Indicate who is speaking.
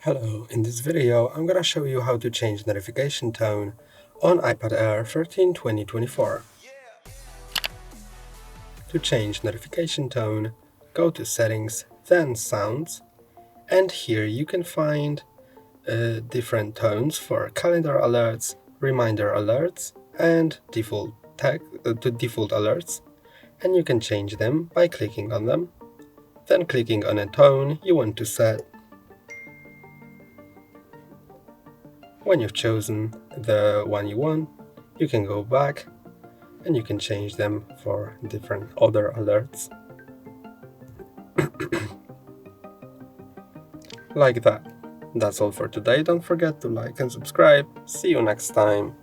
Speaker 1: Hello, in this video I'm gonna show you how to change notification tone on iPad Air 13 2024. To change notification tone, go to Settings, then Sounds, and here you can find different tones for calendar alerts, reminder alerts, and default alerts, and you can change them by clicking on them, then clicking on a tone you want to set. When you've chosen the one you want, you can go back and you can change them for different other alerts. Like that. That's all for today. Don't forget to like and subscribe. See you next time.